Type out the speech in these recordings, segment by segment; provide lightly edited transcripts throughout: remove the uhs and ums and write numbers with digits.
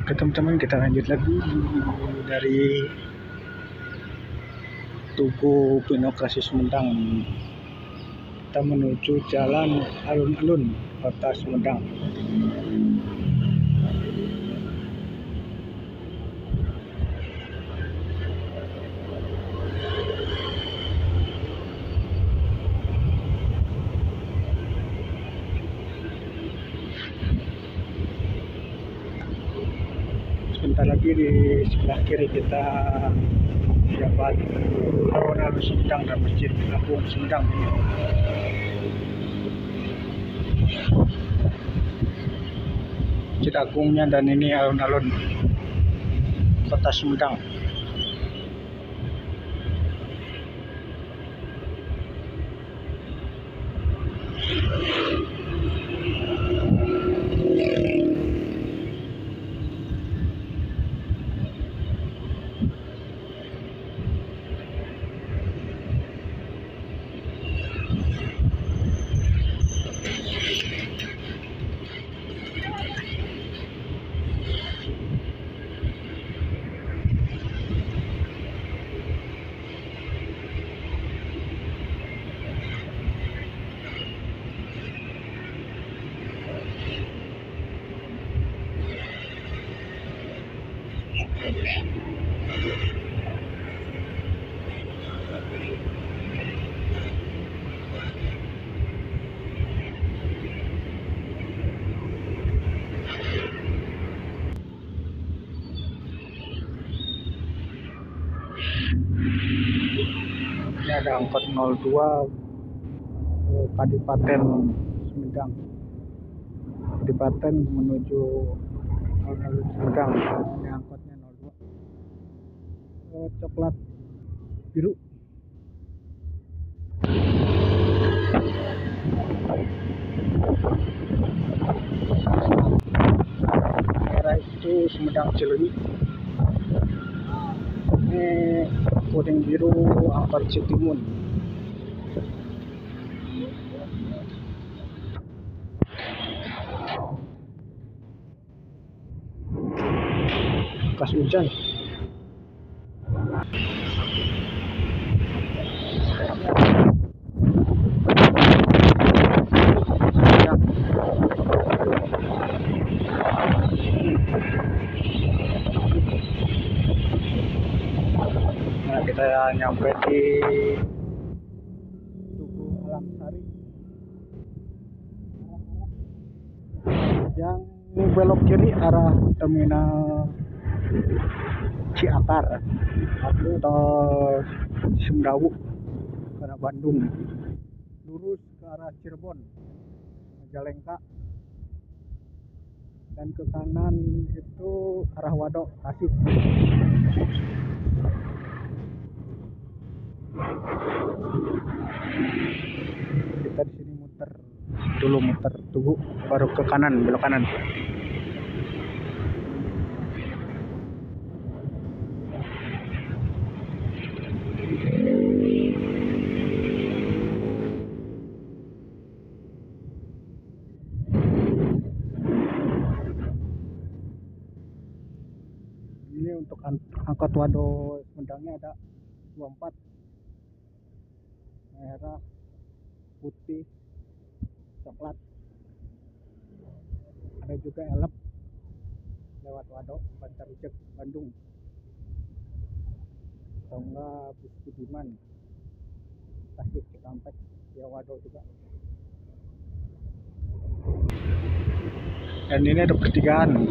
Oke teman-teman, kita lanjut lagi dari Tugu Binokrasi Sumedang. Kita menuju Jalan Alun-Alun, Kota Sumedang. Sebentar lagi di sebelah kiri kita dapat Alun-Alun Sumedang dan Masjid Agung Sumedang. Masjid Agungnya dan ini alun-alun Kota Sumedang. Ini ada angkot 02 Kadipaten Sumedang. Kadipaten menuju Alun-Alun Sumedang. Ini angkotnya 02 coklat biru. Merah itu Sumedang Cileunyi. Ini kuning biru Ampar Citimun. Bekas hujan. Nah, kita nyampe di Tugu Alam Sari. Yang belok kiri arah terminal Ciatar atau Sumdawu ke arah Bandung. Lurus ke arah Cirebon, Majalengka, dan ke kanan itu arah Wadok, Tasik. Kita di sini muter Tugu, baru ke kanan, belok kanan. Ini untuk angkot Wadok Sumedangnya ada 24, merah, putih, coklat. Ada juga elep lewat Wadok, Bantar Ujek, Bandung. Atau enggak Bus Budiman, Tasik, Cikampek, ya Wadok juga. Dan ini ada pertigaan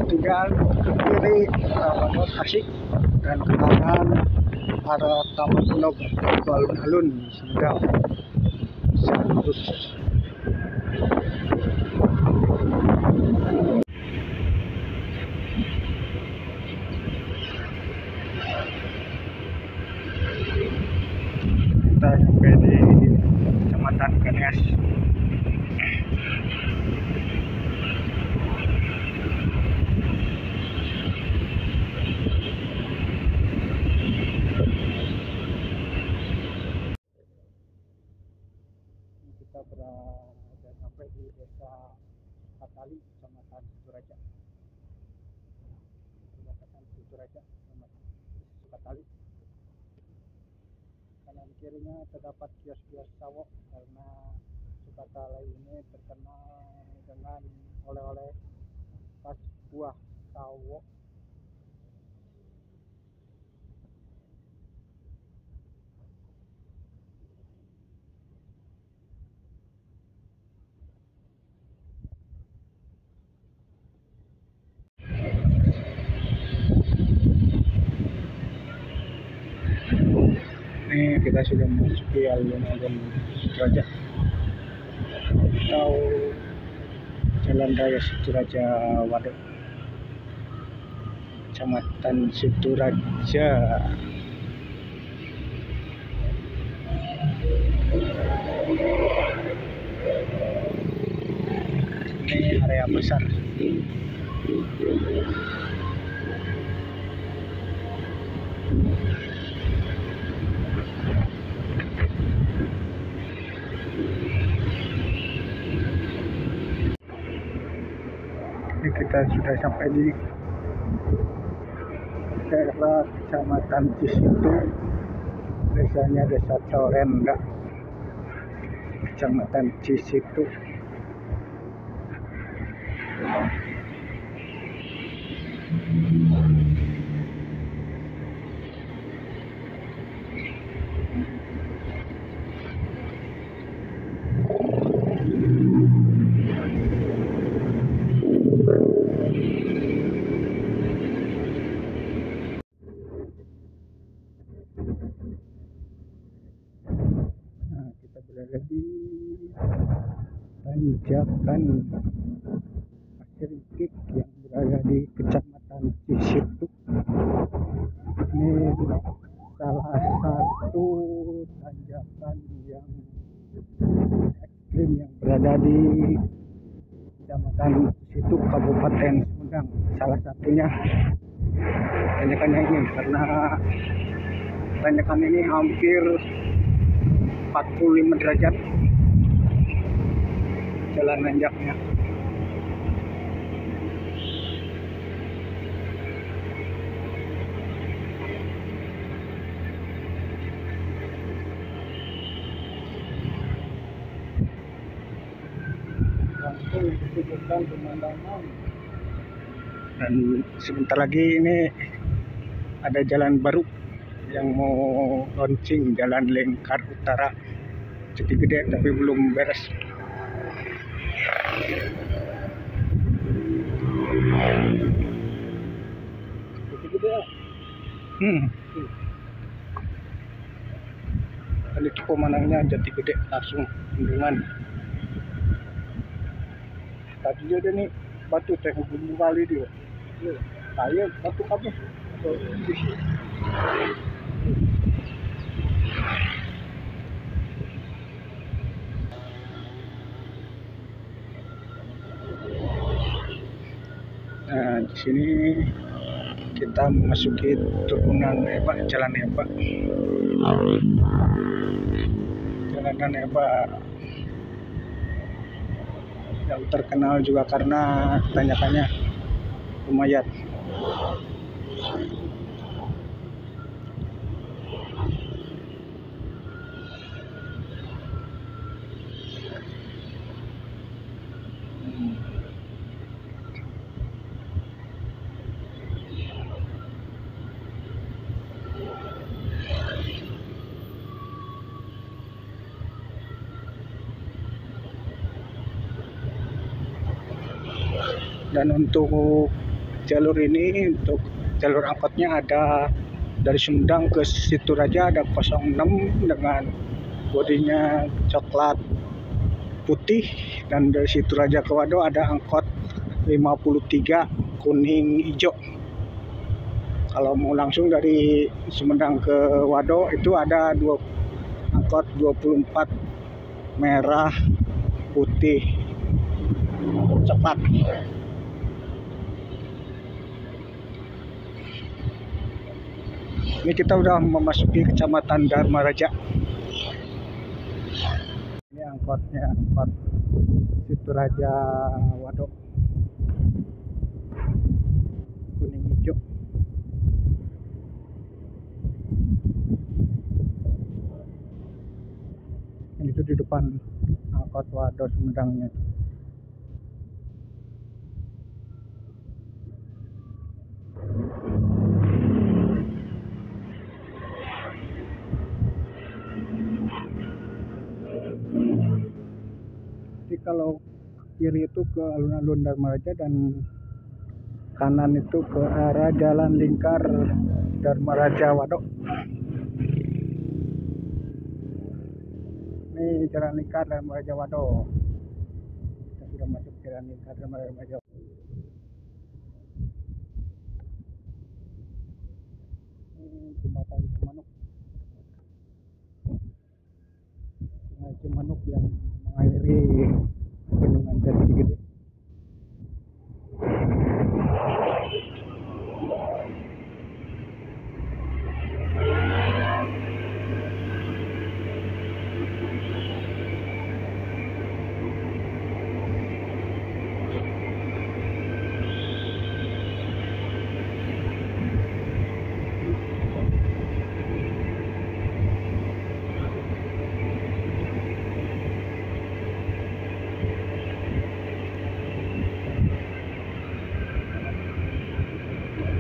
ke kiri Wadok, Tasik, dan ke kanan arah Taman Pondok Alun-Alun Sumedang. Terus kita sampai di Kecamatan Kenes. Kita berada sampai di kirinya terdapat kios-kios sawo karena Sukatala ini terkenal dengan oleh-oleh khas buah sawo. Ini kita sudah memasuki alun-alun Situraja atau Jalan Raya Situraja Waduk, Kecamatan Situraja. Ini area besar. Ini kita sudah sampai di daerah Kecamatan Cisitu, desanya Desa Corenda, Kecamatan Cisitu. Nah, kita berada di tanjakan Pasir Gig yang berada di Kecamatan Cisitu. Ini salah satu tanjakan yang ekstrim yang berada di Kecamatan Cisitu, Kabupaten Sumedang. Salah satunya tanjakannya ini, karena tanjakan ini hampir 45 derajat jalan nanjaknya. Langsung disuguhkan pemandangan. Dan sebentar lagi ini ada jalan baru yang mau launching, Jalan Lingkar Utara Jati Gede, tapi belum beres. Jati Gede. Kali itu pemandangannya Jati Gede langsung bendungan. Tadi ada nih batu teh hubung kali dia. Saya batu apa? Nah, di sini kita memasuki turunan Jalan Eba. Jalanan Eba yang terkenal juga karena tanjakannya lumayan. Dan untuk jalur ini, untuk jalur angkotnya ada dari Sumedang ke Situraja ada 06 dengan bodinya coklat putih, dan dari Situraja ke Wado ada angkot 53 kuning hijau. Kalau mau langsung dari Sumedang ke Wado itu ada angkot 24 merah putih coklat. Ini kita udah memasuki Kecamatan Dharma Raja. Ini angkotnya, angkot Situraja Waduk kuning hijau. tempat wadah Sumedangnya. Jadi kalau kiri itu ke alun-alun Dharma Raja dan kanan itu ke arah Jalan Lingkar Dharma Raja Wadok. Ini Jalan Lingkar Dharma Raja Wadok. Kita sudah masuk Jalan Lingkar Dharma Raja. Ini jembatan Cimanuk. Sungai Cimanuk yang mengairi bendungan Jati Gede.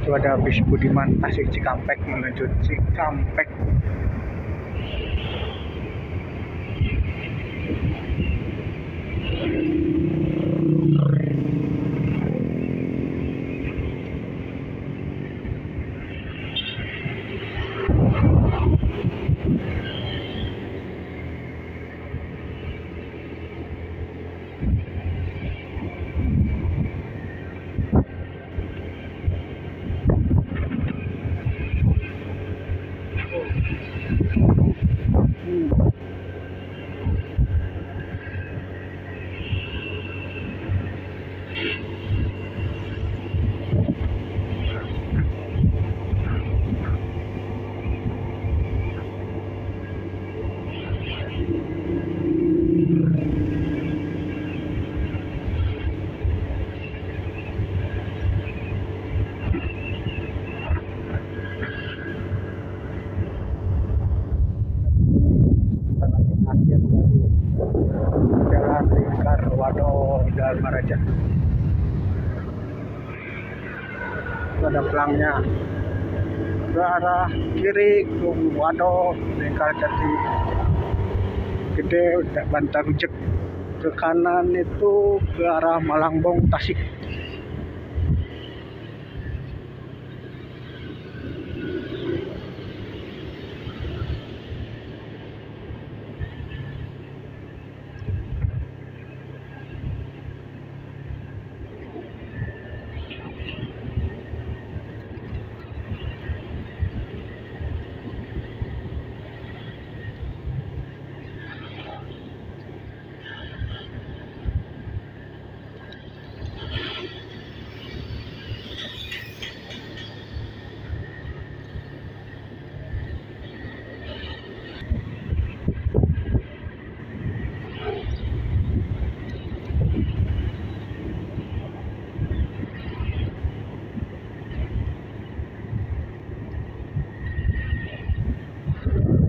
Itu ada bis Budiman Tasik Cikampek menuju Cikampek. Akhir dari Jalan Lingkar Wadok Dharma Raja. Itu ada pelangnya. Ke arah kiri ke Wadok Lingkar Jati Gede Bantar Rujek. Ke kanan itu ke arah Malangbong Tasik.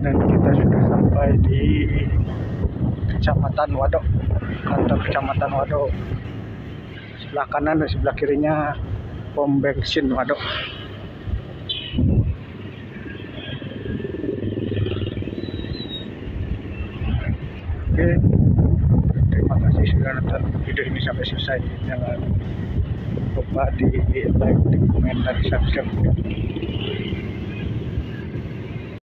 Dan kita sudah sampai di Kecamatan Wadok, kantor Kecamatan Wadok. Sebelah kanan dan sebelah kirinya pom bensin Wadok. Oke, terima kasih sudah nonton video ini sampai selesai. Jangan lupa di like, di komen, dan di subscribe.